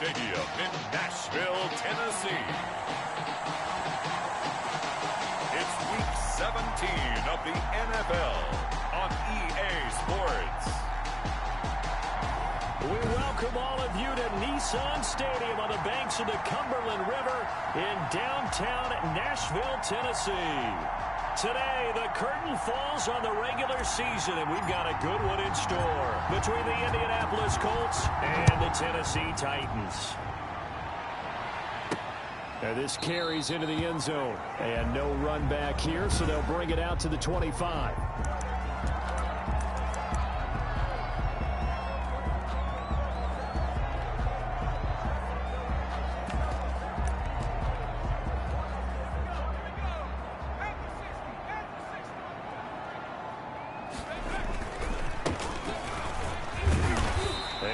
Stadium in Nashville, Tennessee. It's Week 17 of the NFL on EA Sports. We welcome all of you to Nissan Stadium on the banks of the Cumberland River in downtown Nashville, Tennessee. Today, the curtain falls on the regular season, and we've got a good one in store between the Indianapolis Colts and the Tennessee Titans. Now this carries into the end zone, and no run back here, so they'll bring it out to the 25.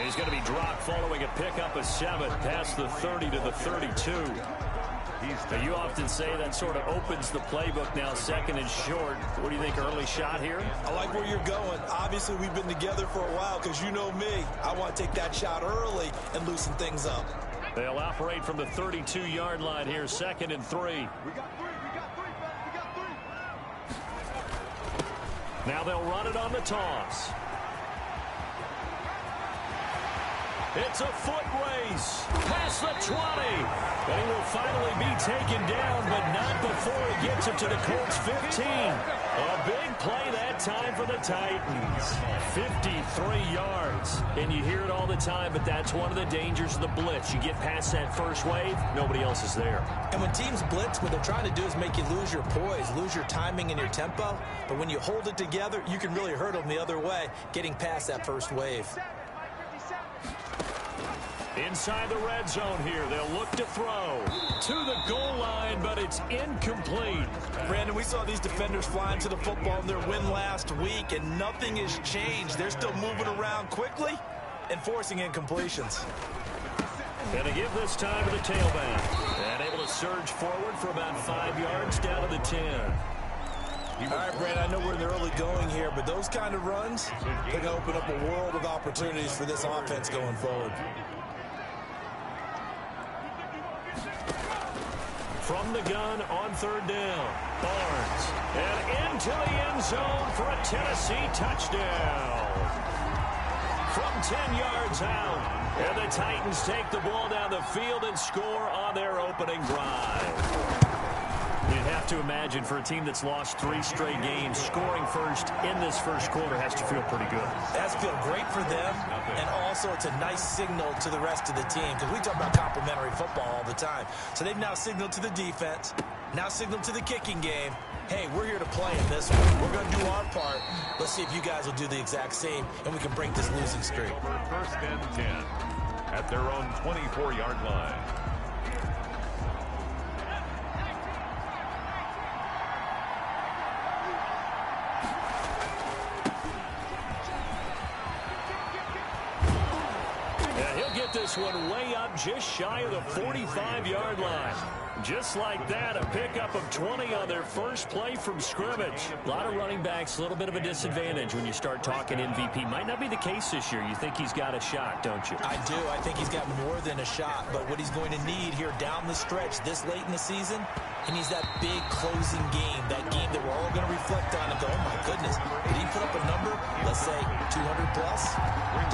He's going to be dropped following a pickup of 7 past the 30 to the 32. Now, you often say that sort of opens the playbook now, second and short. What do you think, early shot here? I like where you're going. Obviously, we've been together for a while because you know me. I want to take that shot early and loosen things up. They'll operate from the 32-yard line here, second and 3. We got three. Now they'll run it on the toss. It's a foot race past the 20. And he will finally be taken down, but not before he gets it to the Colts 15. A big play that time for the Titans. 53 yards. And you hear it all the time, but that's one of the dangers of the blitz. You get past that first wave, nobody else is there. And when teams blitz, what they're trying to do is make you lose your poise, lose your timing and your tempo. But when you hold it together, you can really hurt them the other way, getting past that first wave. Inside the red zone here, they'll look to throw to the goal line, but it's incomplete. Brandon, we saw these defenders flying to the football in their win last week, and nothing has changed. They're still moving around quickly and forcing incompletions. And to give this time to the tailback. And able to surge forward for about 5 yards down to the 10. All right, Brandon, I know we're in the early going here, but those kind of runs, they're going to open up a world of opportunities for this offense going forward. From the gun on third down, Barnes. And into the end zone for a Tennessee touchdown. From 10 yards out. And the Titans take the ball down the field and score on their opening drive. You'd have to imagine for a team that's lost 3 straight games, scoring first in this first quarter has to feel pretty good. It has to feel great for them, and also it's a nice signal to the rest of the team, because we talk about complimentary football all the time. So they've now signaled to the defense, now signaled to the kicking game, hey, we're here to play in this one. We're going to do our part. Let's see if you guys will do the exact same, and we can break this losing streak. First and 10 at their own 24-yard line. This one way up just shy of the 45-yard line. Just like that, a pickup of 20 on their first play from scrimmage. A lot of running backs, a little bit of a disadvantage when you start talking MVP. Might not be the case this year. You think he's got a shot, don't you? I do. I think he's got more than a shot. But what he's going to need here down the stretch this late in the season, he needs that big closing game, that game that we're all going to reflect on and go, oh, my goodness, did he put up a number, let's say 200-plus?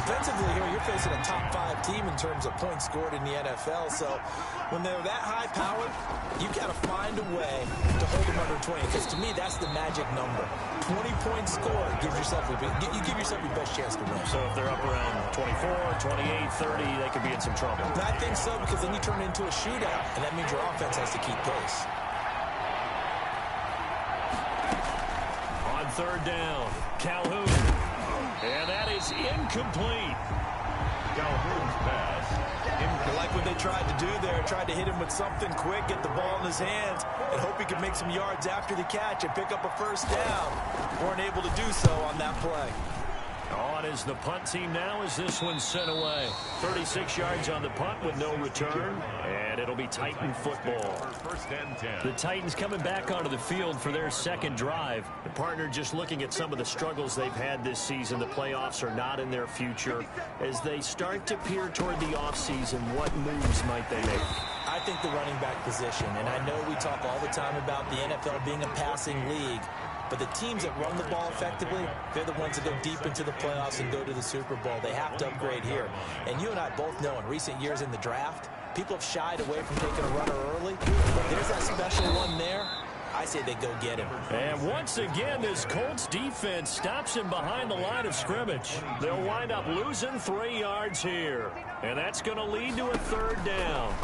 Defensively here, you're facing a top-5 team in terms of points scored in the NFL. So when they're that high-powered, you've got to find a way to hold them under 20, because to me, that's the magic number. 20 points scored gives yourself you give yourself your best chance to win. So if they're up around 24, 28, 30, they could be in some trouble. I think so, because then you turn it into a shootout, and that means your offense has to keep pace. On third down, Calhoun. And that is incomplete. Calhoun's pass. I like what they tried to do there. Tried to hit him with something quick, get the ball in his hands, and hope he could make some yards after the catch and pick up a first down. Weren't able to do so on that play. On is the punt team now as this one's sent away. 36 yards on the punt with no return, and it'll be Titan football. First and 10. The Titans coming back onto the field for their second drive. The partner just looking at some of the struggles they've had this season. The playoffs are not in their future. As they start to peer toward the offseason, what moves might they make? I think the running back position, and I know we talk all the time about the NFL being a passing league, but the teams that run the ball effectively, they're the ones that go deep into the playoffs and go to the Super Bowl. They have to upgrade here. And you and I both know in recent years in the draft, people have shied away from taking a runner early. But there's that special one there. I say they go get him. And once again, this Colts defense stops him behind the line of scrimmage. They'll wind up losing 3 yards here. And that's going to lead to a third down.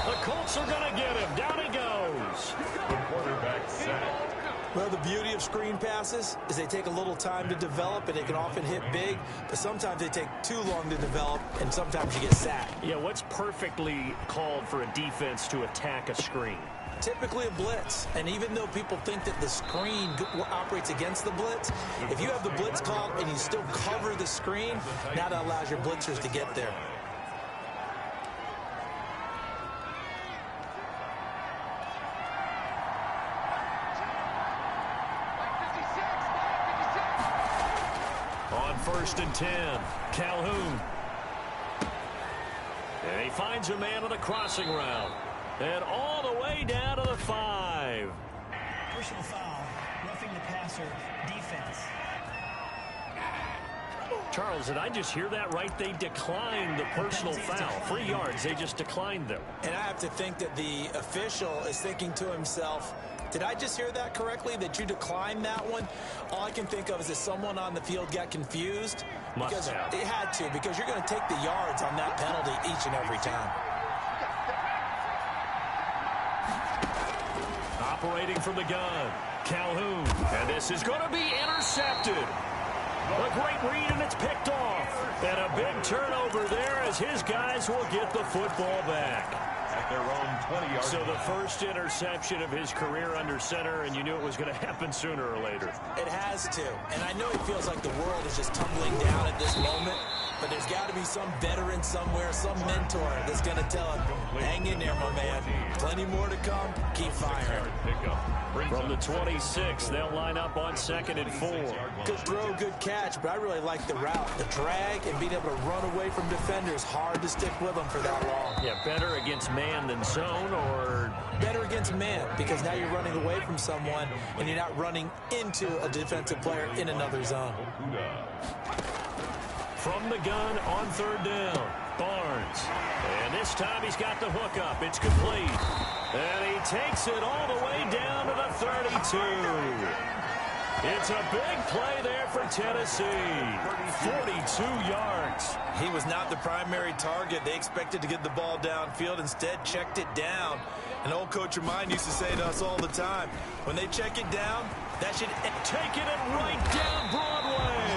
The Colts are going to get him. Down he goes. The quarterback set. Well, the beauty of screen passes is they take a little time to develop, and they can often hit big, but sometimes they take too long to develop, and sometimes you get sacked. Yeah, what's perfectly called for a defense to attack a screen? Typically a blitz, and even though people think that the screen operates against the blitz, if you have the blitz called and you still cover the screen, now that allows your blitzers to get there. On 1st and 10, Calhoun. And he finds a man on the crossing route. And all the way down to the 5. Personal foul, roughing the passer, defense. Charles, did I just hear that right? They declined the personal foul. 3 yards, they just declined them. And I have to think that the official is thinking to himself, did I just hear that correctly, that you declined that one? All I can think of is that someone on the field got confused. Must have. It had to, because you're going to take the yards on that penalty each and every time. Operating from the gun, Calhoun. And this is going to be intercepted. A great read, and it's picked off. And a big turnover there as his guys will get the football back. At their own 20-yard So the first interception of his career under center, and you knew it was going to happen sooner or later. It has to. And I know it feels like the world is just tumbling down at this moment, but there's got to be some veteran somewhere, some mentor that's going to tell him, hang in there, my man. Plenty more to come. Keep firing. From the 26, they'll line up on 2nd and 4. Good throw, good catch, but I really like the route. The drag and being able to run away from defenders, hard to stick with them for that long. Yeah, better against man than zone, or better against man, because now you're running away from someone and you're not running into a defensive player in another zone. From the gun on 3rd down, Barnes. And this time he's got the hook up. It's complete. And he takes it all the way down to the 32. It's a big play there for Tennessee. 42 yards. He was not the primary target. They expected to get the ball downfield. Instead, checked it down. An old coach of mine used to say to us all the time, when they check it down, that should take it right down Broadway.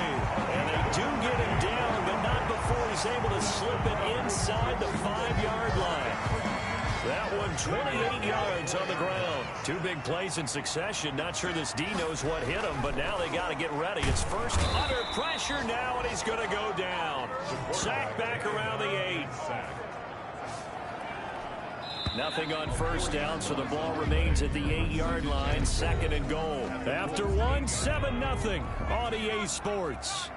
And they do get him down, but not before he's able to slip it inside the 5-yard line. That one 28 yards on the ground. 2 big plays in succession. Not sure this D knows what hit him, but now they got to get ready. It's first under pressure now, and he's going to go down. Sack back around the 8. Nothing on 1st down, so the ball remains at the 8-yard line. 2nd and goal. After 1, 7-0 on EA Sports.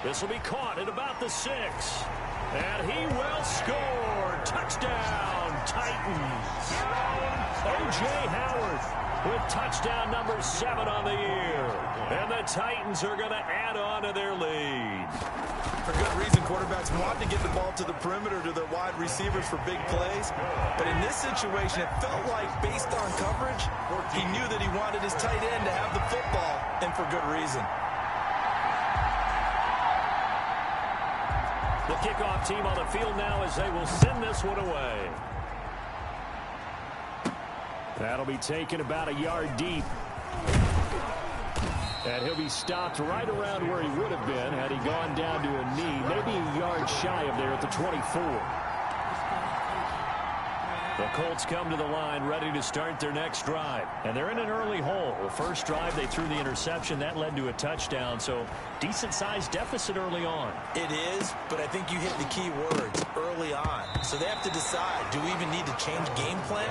This will be caught at about the 6. And he will score. Touchdown, Titans. O.J. Howard with touchdown number 7 on the year. And the Titans are going to add on to their lead. For good reason, quarterbacks want to get the ball to the perimeter to their wide receivers for big plays. But in this situation, it felt like, based on coverage, he knew that he wanted his tight end to have the football, and for good reason. The kickoff team on the field now as they will send this one away. That'll be taken about a yard deep. And he'll be stopped right around where he would have been had he gone down to a knee, maybe a yard shy of there at the 24. The Colts come to the line ready to start their next drive. And they're in an early hole. The first drive, they threw the interception. That led to a touchdown. So decent-sized deficit early on. It is, but I think you hit the key words, early on. So they have to decide, do we even need to change game plan?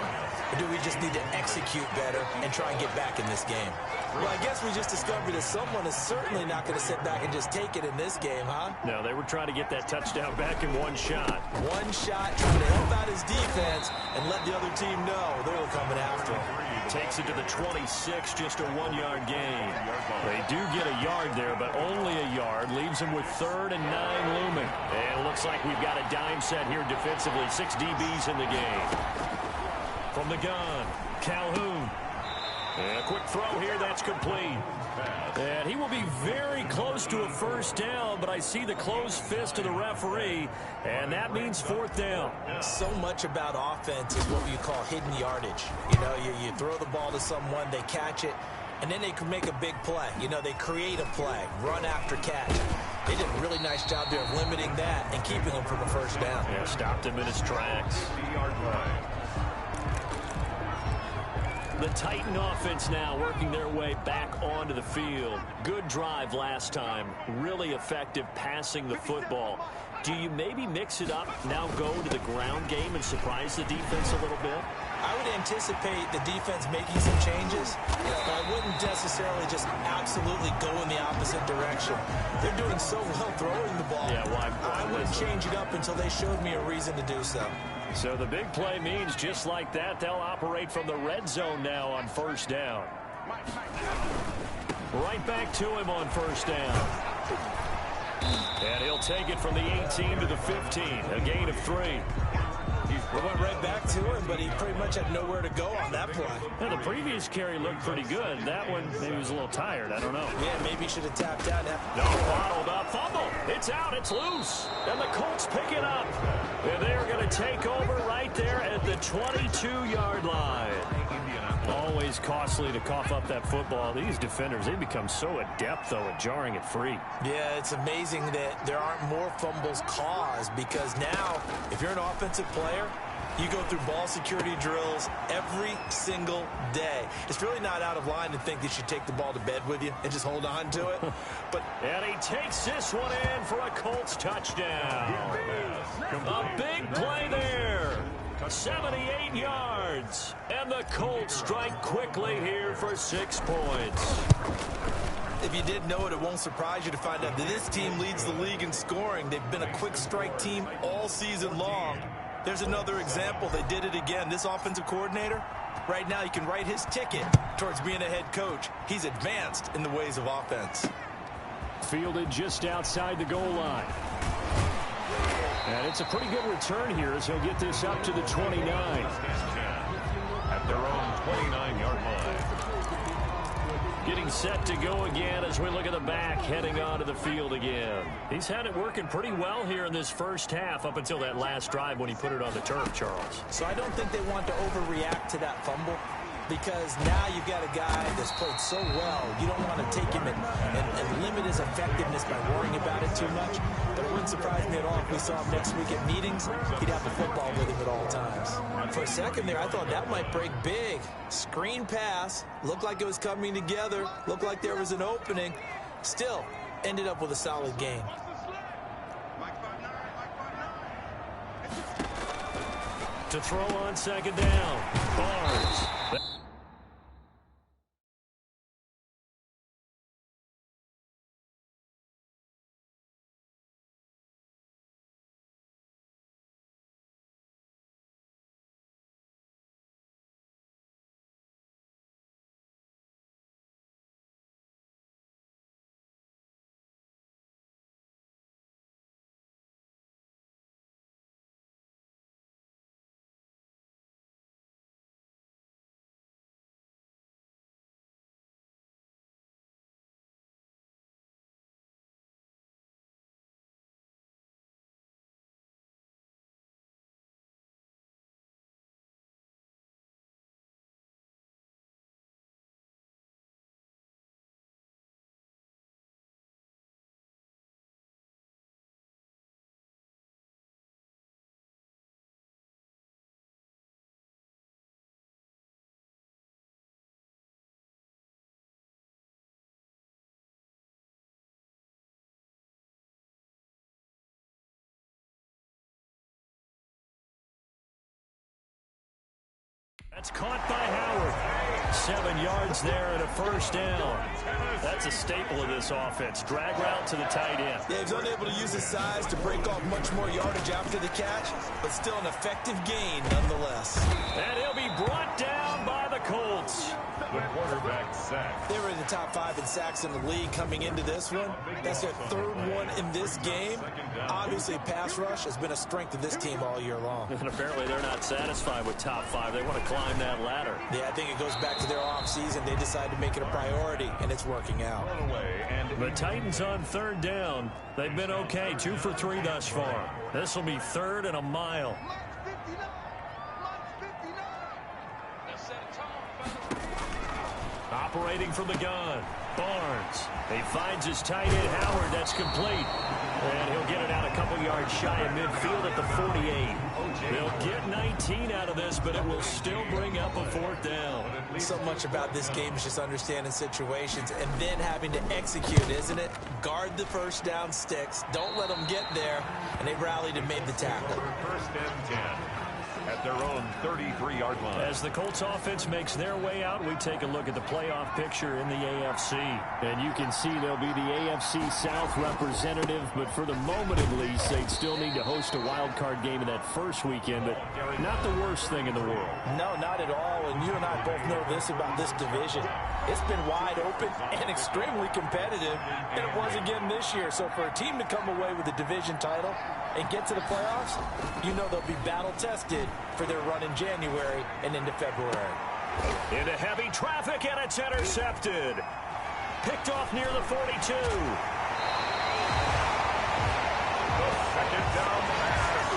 Or do we just need to execute better and try and get back in this game? Well, I guess we just discovered that someone is certainly not going to sit back and just take it in this game, huh? No, they were trying to get that touchdown back in one shot. One shot, trying to help out his defense and let the other team know they were coming after him. Takes it to the 26, just a 1-yard gain. They do get a yard there, but only a yard. Leaves them with 3rd and 9 looming. And it looks like we've got a dime set here defensively. 6 DBs in the game. From the gun, Calhoun. And a quick throw here, that's complete. And he will be very close to a first down, but I see the closed fist of the referee, and that means 4th down. So much about offense is what you call hidden yardage. You know, you throw the ball to someone, they catch it, and then they can make a big play. You know, they create a play, run after catch. They did a really nice job there of limiting that and keeping him from a first down. Yeah, stopped him in his tracks. The Titan offense now working their way back onto the field. Good drive last time. Really effective passing the football. Do you maybe mix it up, now go to the ground game and surprise the defense a little bit? I would anticipate the defense making some changes, but I wouldn't necessarily just absolutely go in the opposite direction. They're doing so well throwing the ball. Yeah, why I wouldn't change it up until they showed me a reason to do so. So the big play means just like that, they'll operate from the red zone now on first down. Right back to him on first down. And he'll take it from the 18 to the 15, a gain of 3. We went right back to him, but he pretty much had nowhere to go on that play. Now, the previous carry looked pretty good. That one, maybe was a little tired. I don't know. Yeah, maybe he should have tapped out. No, bottled up. Fumble. It's out. It's loose. And the Colts pick it up. And they're going to take over right there at the 22-yard line. Always costly to cough up that football. These defenders, they become so adept, though, at jarring it free. Yeah, it's amazing that there aren't more fumbles caused because now, if you're an offensive player, you go through ball security drills every single day. It's really not out of line to think that you take the ball to bed with you and just hold on to it. And he takes this one in for a Colts touchdown. A big play there. 78 yards. And the Colts strike quickly here for 6 points. If you did know it, it won't surprise you to find out that this team leads the league in scoring. They've been a quick strike team all season long. There's another example. They did it again. This offensive coordinator, right now, you can write his ticket towards being a head coach. He's advanced in the ways of offense. Fielded just outside the goal line. And it's a pretty good return here as he'll get this up to the 29. At their own 29-yard line. Getting set to go again as we look at the back heading onto the field again. He's had it working pretty well here in this first half up until that last drive when he put it on the turf, Charles. So I don't think they want to overreact to that fumble because now you've got a guy that's played so well. You don't want to take him and limit his effectiveness by worrying about it too much. But it wouldn't surprise me at all if we saw him next week at meetings. He'd have the football with him at all times. For a second there, I thought that might break big. Screen pass. Looked like it was coming together. Looked like there was an opening. Still, ended up with a solid game. To throw on second down, Barnes. That's caught by Howard. 7 yards there and a first down. That's a staple of this offense. Drag route to the tight end. Yeah, he's unable to use his size to break off much more yardage after the catch, but still an effective gain nonetheless. And he'll be brought down by the Colts. The quarterback sack. They were in the top 5 in sacks in the league coming into this one. That's their 3rd one in this game. Obviously, pass rush has been a strength of this team all year long. And apparently they're not satisfied with top 5. They want to climb that ladder. Yeah, I think it goes back to their offseason. They decided to make it a priority, and it's working out. The Titans on 3rd down. They've been okay, 2 for 3 thus far. This will be 3rd and a mile. Operating from the gun, Barnes. He finds his tight end, Howard. That's complete. And he'll get it out a couple yards shy of midfield at the 48. They'll get 19 out of this, but it will still bring up a 4th down. So much about this game is just understanding situations and then having to execute, isn't it? Guard the first down sticks. Don't let them get there. And they rallied and made the tackle. 1st and 10. At their own 33-yard line. As the Colts offense makes their way out, we take a look at the playoff picture in the AFC. And you can see they'll be the AFC South representative, but for the moment at least, they'd still need to host a wild card game in that first weekend, but not the worst thing in the world. No, not at all, and you and I both know this about this division. It's been wide open and extremely competitive, and it was again this year. So for a team to come away with a division title and get to the playoffs, you know they'll be battle-tested for their run in January and into February. Into heavy traffic, and it's intercepted. Picked off near the 42. The 2nd down pass.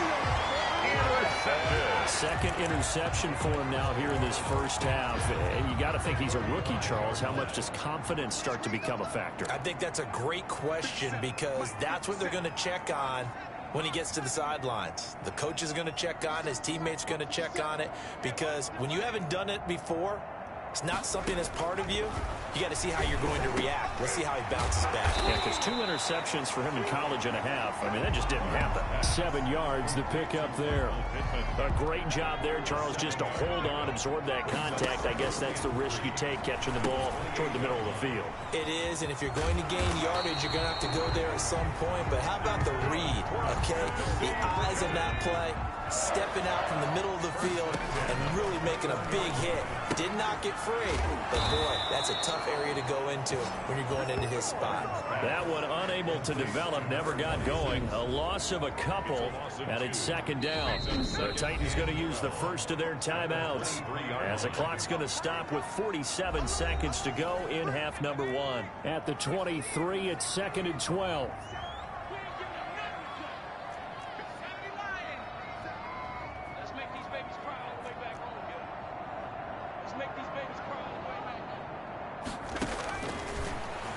Intercepted. Second interception for him now here in this first half. And you got to think he's a rookie, Charles. How much does confidence start to become a factor? I think that's a great question because that's what they're going to check on when he gets to the sidelines. The coach is going to check on it. His teammates are going to check on it because when you haven't done it before, it's not something that's part of you. You got to see how you're going to react. Let's see how he bounces back. Yeah, because 2 interceptions for him in college and a half. I mean, that just didn't happen. 7 yards, the pickup there. A great job there, Charles, just to hold on, absorb that contact. I guess that's the risk you take catching the ball toward the middle of the field. It is, and if you're going to gain yardage, you're going to have to go there at some point. But how about the read, okay? The eyes in that play, stepping out from the middle of the field and really making a big hit. Did not get free, but boy, that's a tough area to go into when you're going into his spot. That one unable to develop, never got going. A loss of a couple, and it's 2nd down. The Titans going to use the first of their timeouts as the clock's going to stop with 47 seconds to go in half number 1. At the 23, it's 2nd and 12.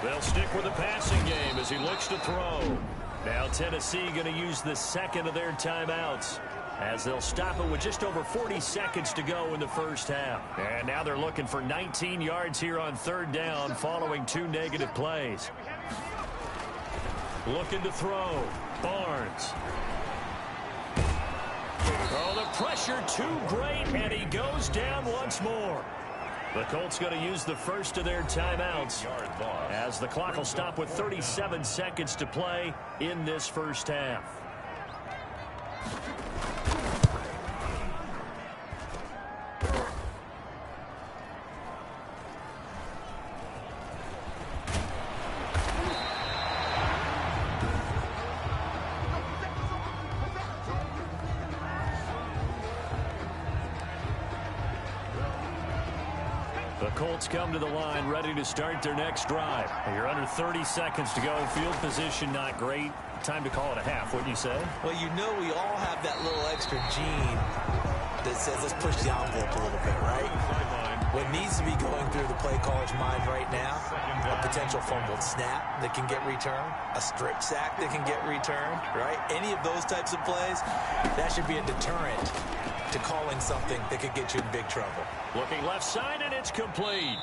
They'll stick with the passing game as he looks to throw. Now Tennessee going to use the 2nd of their timeouts as they'll stop it with just over 40 seconds to go in the first half. And now they're looking for 19 yards here on 3rd down following 2 negative plays. Looking to throw. Barnes. Oh, the pressure too great, and he goes down once more. The Colts going to use the first of their timeouts as the clock will stop with 37 seconds to play in this first half. The Colts come to the line ready to start their next drive. You're under 30 seconds to go. Field position not great. Time to call it a half, wouldn't you say? Well, you know we all have that little extra gene that says let's push the envelope a little bit, right? What needs to be going through the play caller's mind right now, a potential fumbled snap that can get returned, a strip sack that can get returned, right? Any of those types of plays, that should be a deterrent to calling something that could get you in big trouble. Looking left side, and it's complete.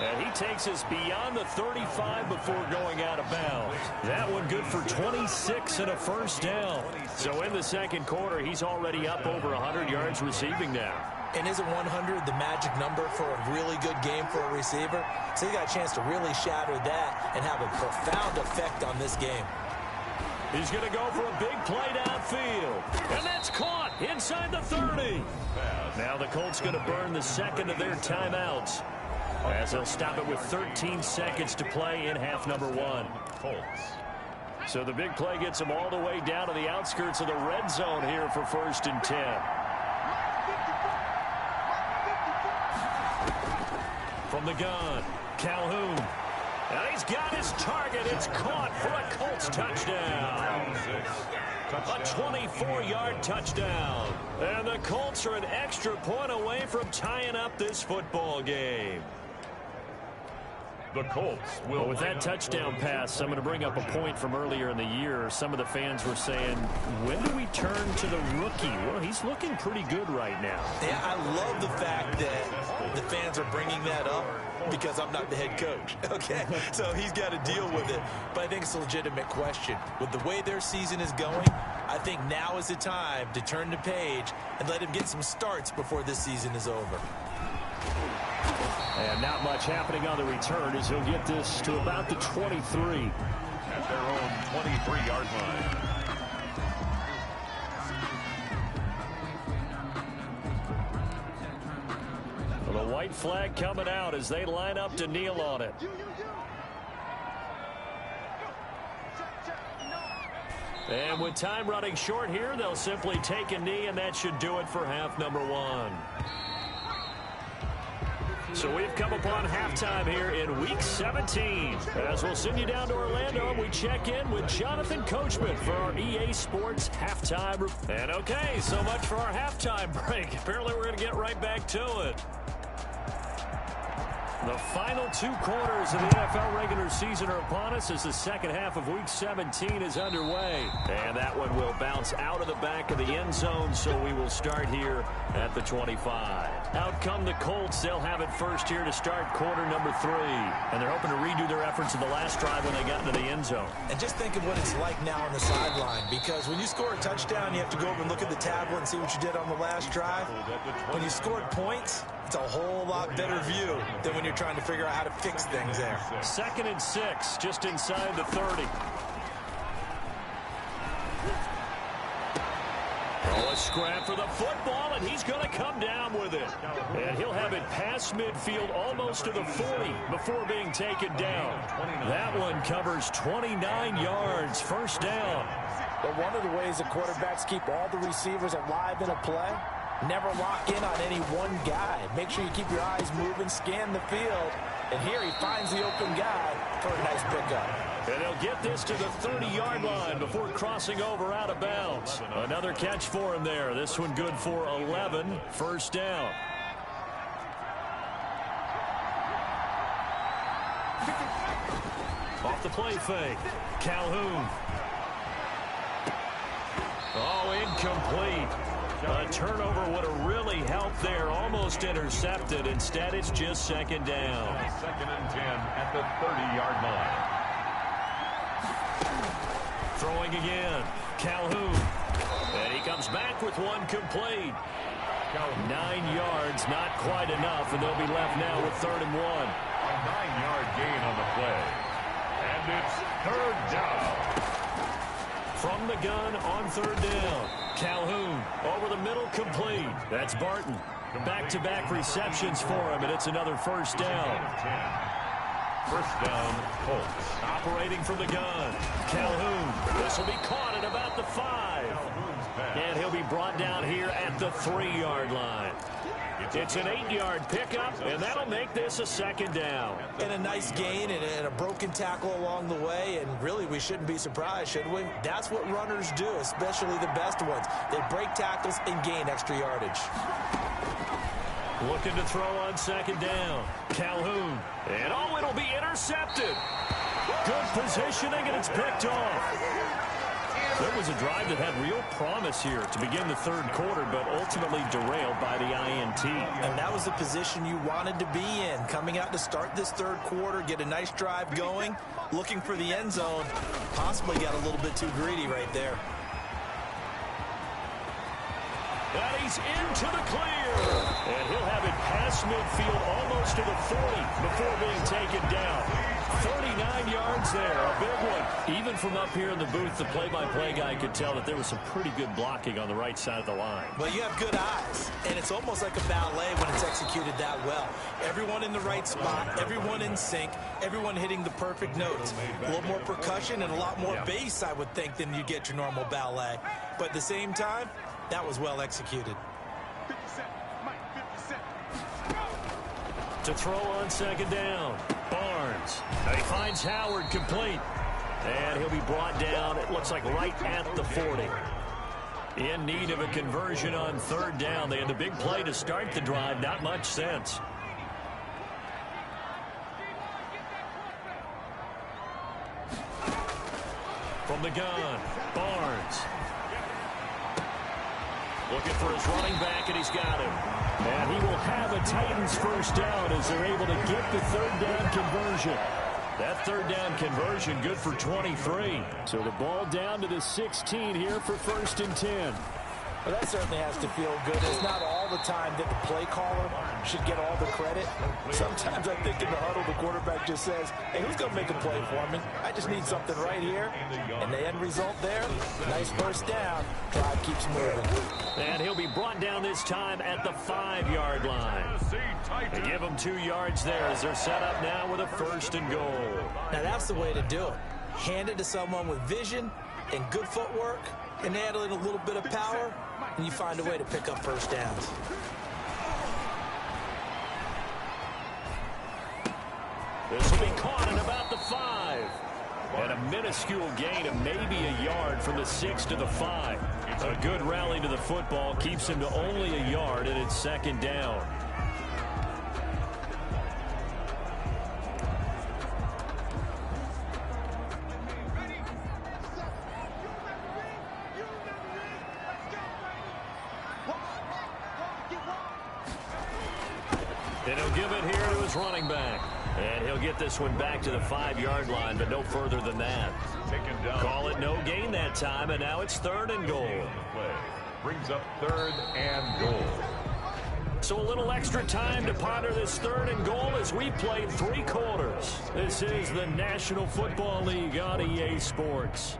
And he takes us beyond the 35 before going out of bounds. That one good for 26 and a first down. So in the second quarter, he's already up over 100 yards receiving now. And isn't 100 the magic number for a really good game for a receiver? So he got a chance to really shatter that and have a profound effect on this game. He's going to go for a big play downfield. And that's caught inside the 30. Now the Colts going to burn the second of their timeouts, as they'll stop it with 13 seconds to play in half number one. Colts. So the big play gets them all the way down to the outskirts of the red zone here for 1st and 10. From the gun, Calhoun. And he's got his target. It's caught for a Colts touchdown. A 24-yard touchdown. And the Colts are an extra point away from tying up this football game. The Colts will. Well, with that touchdown pass, I'm going to bring up a point from earlier in the year. Some of the fans were saying, when do we turn to the rookie? Well, he's looking pretty good right now. Yeah, I love the fact that the fans are bringing that up because I'm not the head coach, okay? So he's got to deal with it. But I think it's a legitimate question. With the way their season is going, I think now is the time to turn the page and let him get some starts before this season is over. And not much happening on the return as he'll get this to about the 23. At their own 23-yard line. Well, the white flag coming out as they line up to kneel on it. And with time running short here, they'll simply take a knee, and that should do it for half number one. So we've come upon halftime here in Week 17. As we'll send you down to Orlando, we check in with Jonathan Coachman for our EA Sports Halftime. And okay, so much for our halftime break. Apparently we're going to get right back to it. The final 2 quarters of the NFL regular season are upon us as the second half of Week 17 is underway. And that one will bounce out of the back of the end zone, so we will start here at the 25. Out come the Colts. They'll have it first here to start quarter number 3. And they're hoping to redo their efforts in the last drive when they got into the end zone. And just think of what it's like now on the sideline, because when you score a touchdown, you have to go over and look at the tablet and see what you did on the last drive. When you scored points, it's a whole lot better view than when you're trying to figure out how to fix things there. 2nd and 6, just inside the 30. Oh, a scrap for the football, and he's going to come down with it. And he'll have it past midfield almost to the 40 before being taken down. That one covers 29 yards, first down. But one of the ways the quarterbacks keep all the receivers alive in a play, never lock in on any one guy. Make sure you keep your eyes moving, scan the field. And here he finds the open guy for a nice pickup. And he'll get this to the 30-yard line before crossing over out of bounds. Another catch for him there. This one good for 11, first down. Off the play fake. Calhoun. Oh, incomplete. A turnover would have really helped there. Almost intercepted. Instead, it's just second down. 2nd and 10 at the 30-yard line. Throwing again. Calhoun. And he comes back with one complete. 9 yards, not quite enough, and they'll be left now with 3rd and 1. A 9-yard gain on the play. And it's 3rd down. From the gun on 3rd down. Calhoun over the middle, complete. That's Barton. Back-to-back receptions for him, and it's another first down. 1st down, Colts. Operating from the gun. Calhoun. This will be caught at about the 5. And he'll be brought down here at the 3-yard line. It's an 8-yard pickup, and that'll make this a 2nd down. And a nice gain and a broken tackle along the way, and really we shouldn't be surprised, should we? That's what runners do, especially the best ones. They break tackles and gain extra yardage. Looking to throw on 2nd down. Calhoun. And oh, it'll be intercepted. Good positioning, and it's picked off. There was a drive that had real promise here to begin the 3rd quarter, but ultimately derailed by the INT. And that was the position you wanted to be in. Coming out to start this 3rd quarter, get a nice drive going, looking for the end zone. Possibly got a little bit too greedy right there. And he's into the clear. And he'll have it past midfield almost to the 40 before being taken down. 39 yards there, a big one. Even from up here in the booth, the play-by-play guy could tell that there was some pretty good blocking on the right side of the line. Well, you have good eyes, and it's almost like a ballet when it's executed that well. Everyone in the right spot, everyone in sync, everyone hitting the perfect notes. A little more percussion and a lot more bass, I would think, than you get your normal ballet. But at the same time, that was well executed. To throw on second down, Barnes. He finds Howard complete. And he'll be brought down, it looks like right at the 40. In need of a conversion on third down. They had the big play to start the drive. Not much sense. From the gun, Barnes. Looking for his running back, and he's got him. And he will have a Titans first down as they're able to get the third down conversion. That third down conversion good for 23. So the ball down to the 16 here for 1st and 10. Well, that certainly has to feel good. It's not all the time that the play caller should get all the credit. Sometimes I think in the huddle, the quarterback just says, hey, who's going to make a play for me? I just need something right here. And the end result there, nice first down. Drive keeps moving. And he'll be brought down this time at the 5-yard line. They give him 2 yards there as they're set up now with a 1st and goal. Now, that's the way to do it. Hand it to someone with vision and good footwork, and add in a little bit of power, and you find a way to pick up first downs. This will be caught at about the 5. And a minuscule gain of maybe a yard from the 6 to the 5. A good rally to the football keeps him to only a yard, and it's 2nd down. And he'll give it here to his running back. And he'll get this one back to the 5-yard line, but no further than that. Call it no gain that time, and now it's 3rd and goal. Brings up 3rd and goal. So a little extra time to ponder this 3rd and goal as we played 3 quarters. This is the National Football League on EA Sports.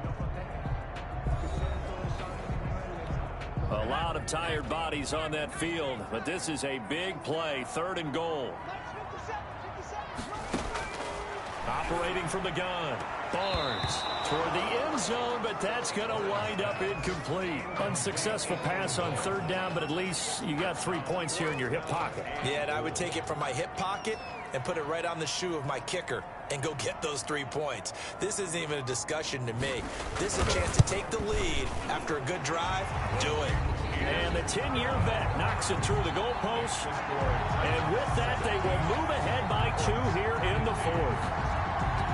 A lot of tired bodies on that field, but this is a big play, 3rd and goal. Operating from the gun, Barnes toward the end zone, but that's going to wind up incomplete. Unsuccessful pass on 3rd down, but at least you got 3 points here in your hip pocket. Yeah, and I would take it from my hip pocket and put it right on the shoe of my kicker and go get those 3 points. This isn't even a discussion to me. This is a chance to take the lead after a good drive. Do it. And the 10-year vet knocks it through the goalpost. And with that, they will move ahead by 2 here in the 4th.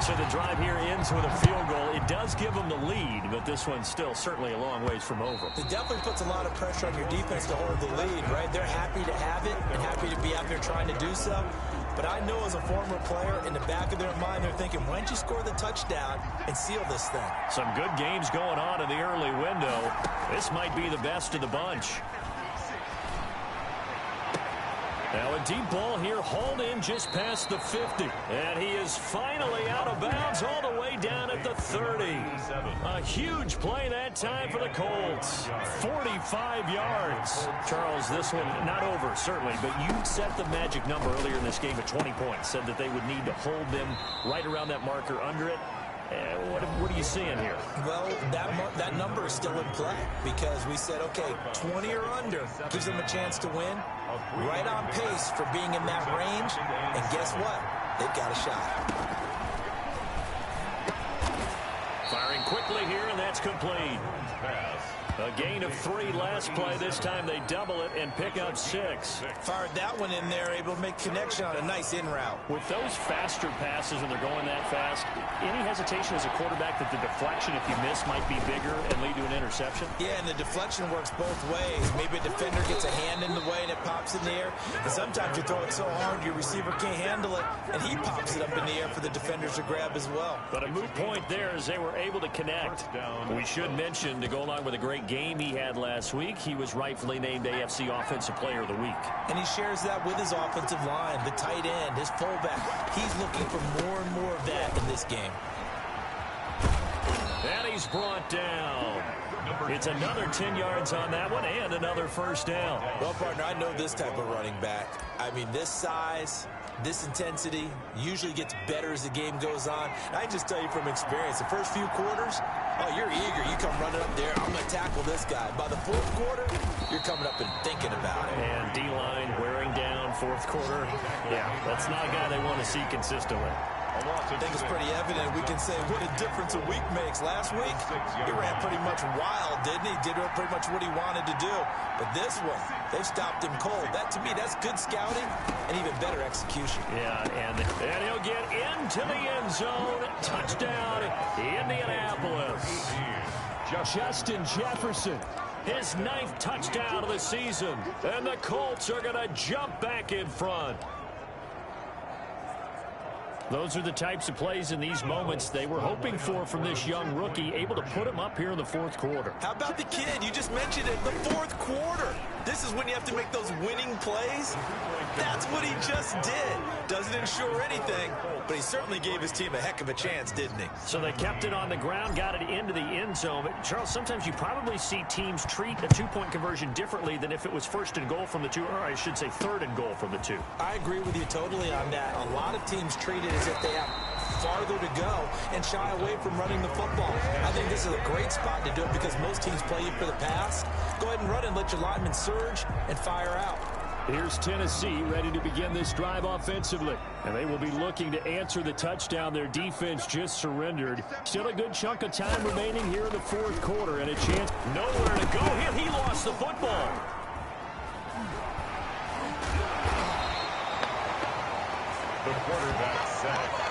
So the drive here ends with a field goal. It does give them the lead, but this one's still certainly a long ways from over. It definitely puts a lot of pressure on your defense to hold the lead, right? They're happy to have it and happy to be out there trying to do so. But I know as a former player, in the back of their mind, they're thinking, why don't you score the touchdown and seal this thing? Some good games going on in the early window. This might be the best of the bunch. Now a deep ball here, hauled in just past the 50. And he is finally out of bounds all the way down at the 30. A huge play that time for the Colts. 45 yards. Charles, this one not over, certainly, but you set the magic number earlier in this game at 20 points. Said that they would need to hold them right around that marker under it. What are you seeing here? Well, that number is still in play because we said, okay, 20 or under gives them a chance to win. Right on pace for being in that range. And guess what? They've got a shot. Firing quickly here, and that's complete. A gain of 3 last play. This time they double it and pick up 6. Fired that one in there, able to make connection on a nice in route. With those faster passes when they're going that fast, any hesitation as a quarterback that the deflection, if you miss, might be bigger and lead to an interception? Yeah, and the deflection works both ways. Maybe a defender gets a hand in the way and it pops in the air. And sometimes you throw it so hard your receiver can't handle it, and he pops it up in the air for the defenders to grab as well. But a moot point there as they were able to connect. We should mention, to go along with a great game he had last week. He was rightfully named AFC Offensive Player of the Week. And he shares that with his offensive line, the tight end, his fullback. He's looking for more and more of that in this game. And he's brought down. It's another 10 yards on that one and another first down. Well, partner, I know this type of running back. I mean, this size, this intensity usually gets better as the game goes on. And I just tell you from experience, the first few quarters, oh, you're eager. You come running up there, I'm going to tackle this guy. By the fourth quarter, you're coming up and thinking about it. And D-line wearing down fourth quarter. Yeah, that's not a guy they want to see consistently. I think it's pretty evident. We can say what a difference a week makes. Last week, he ran pretty much wild, didn't he? Did pretty much what he wanted to do. But this one, they've stopped him cold. That, to me, that's good scouting and even better execution. Yeah, and he'll get into the end zone. Touchdown, Indianapolis. Justin Jefferson, his 9th touchdown of the season. And the Colts are going to jump back in front. Those are the types of plays in these moments they were hoping for from this young rookie, able to put him up here in the fourth quarter. How about the kid? You just mentioned it, the fourth quarter. This is when you have to make those winning plays. That's what he just did. Doesn't ensure anything, but he certainly gave his team a heck of a chance, didn't he? So they kept it on the ground, got it into the end zone. But, Charles, sometimes you probably see teams treat a two-point conversion differently than if it was first and goal from the 2, or I should say third and goal from the 2. I agree with you totally on that. A lot of teams treat it as if they have farther to go and shy away from running the football. I think this is a great spot to do it because most teams play you for the pass. Go ahead and run and let your linemen surge and fire out. Here's Tennessee ready to begin this drive offensively. And they will be looking to answer the touchdown their defense just surrendered. Still a good chunk of time remaining here in the fourth quarter and a chance. Nowhere to go here. He lost the football. The quarterback sack.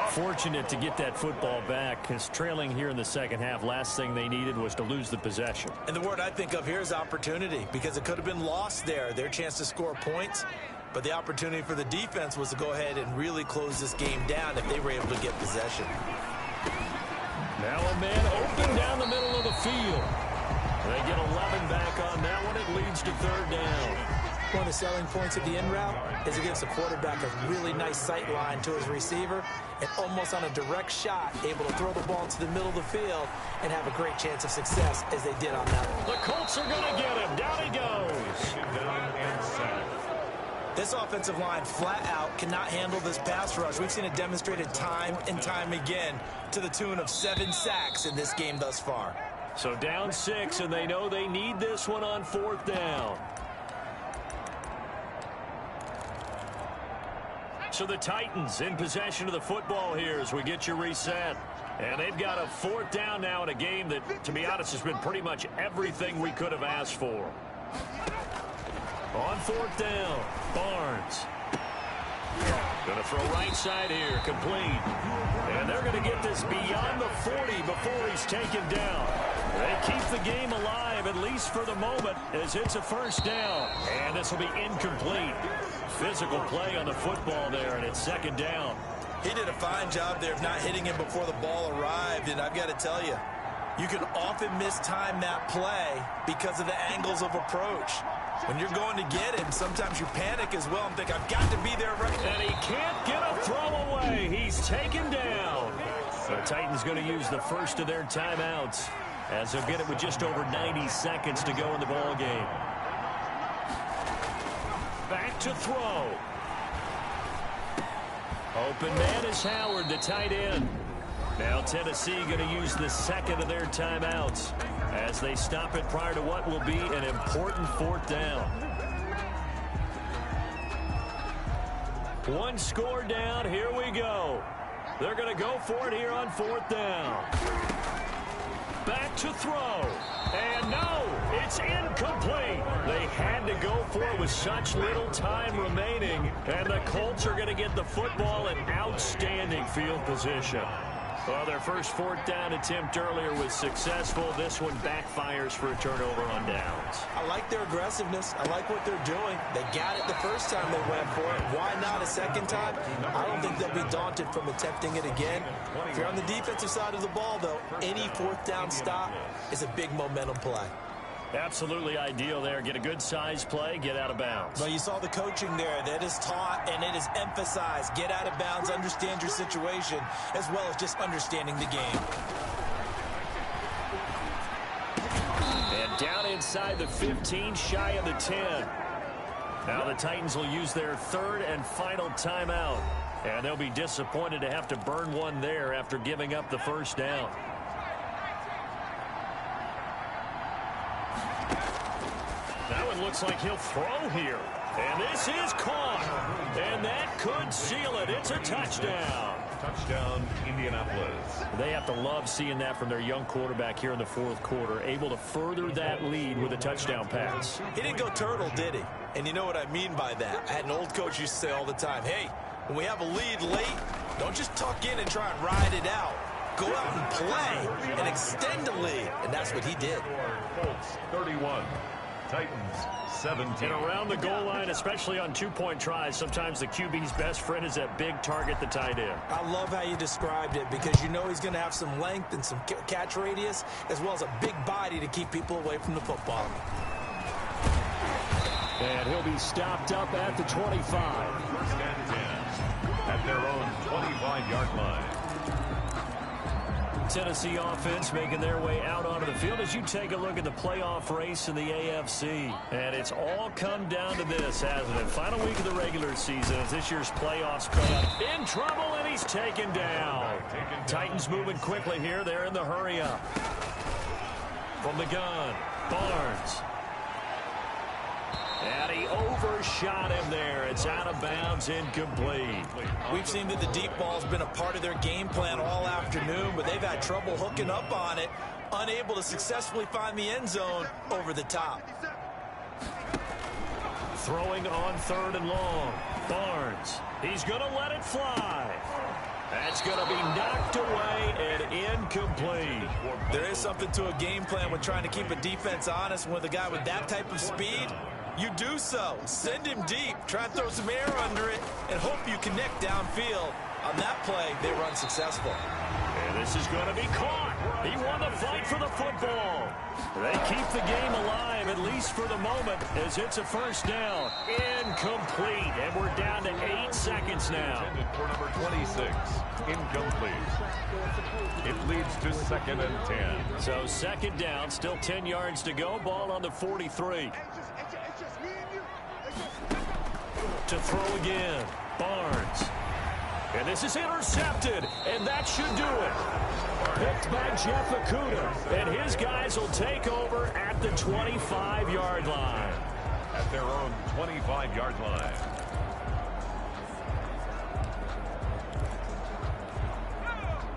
Fortunate to get that football back, because trailing here in the second half, last thing they needed was to lose the possession. And the word I think of here is opportunity, because it could have been lost there, their chance to score points. But the opportunity for the defense was to go ahead and really close this game down if they were able to get possession. Now a man open down the middle of the field. They get 11 back on that one. It leads to third down. One of the selling points of the in route is it gives the quarterback a really nice sight line to his receiver and almost on a direct shot able to throw the ball to the middle of the field and have a great chance of success as they did on that one. The Colts are going to get him. Down he goes. This offensive line flat out cannot handle this pass rush. We've seen it demonstrated time and time again to the tune of 7 sacks in this game thus far. So down 6, and they know they need this one on fourth down. So the Titans in possession of the football here as we get you reset. And they've got a fourth down now in a game that, to be honest, has been pretty much everything we could have asked for. On fourth down, Barnes. Going to throw right side here, complete. And they're going to get this beyond the 40 before he's taken down. They keep the game alive, at least for the moment, as it's a first down. And this will be incomplete. Physical play on the football there, and it's second down. He did a fine job there of not hitting him before the ball arrived, and I've got to tell you, you can often mistime that play because of the angles of approach. When you're going to get him, sometimes you panic as well and think, I've got to be there right now. And he can't get a throw away. He's taken down. The Titans going to use the first of their timeouts as they'll get it with just over 90 seconds to go in the ball game. Back to throw. Open man is Howard, the tight end. Now Tennessee going to use the second of their timeouts as they stop it prior to what will be an important fourth down. One score down. Here we go. They're going to go for it here on fourth down. Back to throw. And no, it's incomplete. They had to go for it with such little time remaining. And the Colts are going to get the football in outstanding field position. Well, their first fourth down attempt earlier was successful. This one backfires for a turnover on downs. I like their aggressiveness. I like what they're doing. They got it the first time they went for it. Why not a second time? I don't think they'll be daunted from attempting it again. If you're on the defensive side of the ball, though, any fourth down stop is a big momentum play. Absolutely ideal there. Get a good size play, get out of bounds. Well, you saw the coaching there. That is taught and it is emphasized. Get out of bounds, understand your situation, as well as just understanding the game. And down inside the 15, shy of the 10. Now the Titans will use their third and final timeout. And they'll be disappointed to have to burn one there after giving up the first down. That one looks like he'll throw here. And this is caught. And that could seal it. It's a touchdown. Touchdown, Indianapolis. They have to love seeing that from their young quarterback here in the fourth quarter, able to further that lead with a touchdown pass. He didn't go turtle, did he? And you know what I mean by that. I had an old coach used to say all the time, hey, when we have a lead late, don't just tuck in and try and ride it out. Go out and play and extend the lead. And that's what he did. Colts 31. Titans 17. And around the goal line, especially on two-point tries, sometimes the QB's best friend is that big target, the tight end. I love how you described it because you know he's going to have some length and some catch radius as well as a big body to keep people away from the football. And he'll be stopped up at the 25. First and 10 at their own 25-yard line. Tennessee offense making their way out onto the field as you take a look at the playoff race in the AFC. And it's all come down to this, hasn't it? Final week of the regular season as this year's playoffs play out. In trouble, and he's taken down. Titans moving quickly here. They're in the hurry up. From the gun, Barnes. And he overshot him there. It's out of bounds, incomplete. We've seen that the deep ball's been a part of their game plan all afternoon, but they've had trouble hooking up on it, unable to successfully find the end zone over the top. Throwing on third and long. Barnes. He's going to let it fly. That's going to be knocked away and incomplete. There is something to a game plan when trying to keep a defense honest. And with a guy with that type of speed, you do so. Send him deep. Try and throw some air under it and hope you connect downfield. On that play, they were unsuccessful. And this is going to be caught. He won the fight for the football. They keep the game alive, at least for the moment, as it's a first down. Incomplete. And we're down to 8 seconds now. For number 26, incomplete. It leads to second and 10. So second down, still 10 yards to go. Ball on the 43. To throw again. Barnes. And this is intercepted, and that should do it. Picked by Jeff Okudah, and his guys will take over at the 25-yard line. At their own 25-yard line.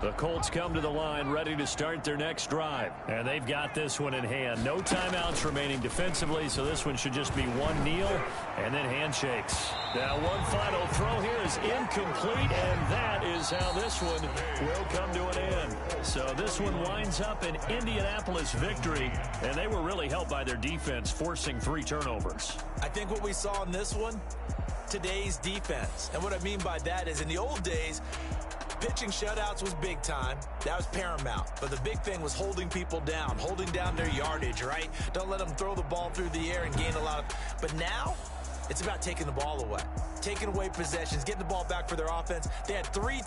The Colts come to the line ready to start their next drive. And they've got this one in hand. No timeouts remaining defensively, so this one should just be one kneel and then handshakes. Now one final throw here is incomplete, and that is how this one will come to an end. So this one winds up an Indianapolis victory, and they were really helped by their defense, forcing 3 turnovers. I think what we saw in this one, today's defense. And what I mean by that is in the old days, pitching shutouts was big time. That was paramount. But the big thing was holding people down, holding down their yardage, right? Don't let them throw the ball through the air and gain a lot of... But now, it's about taking the ball away. Taking away possessions, getting the ball back for their offense. They had 3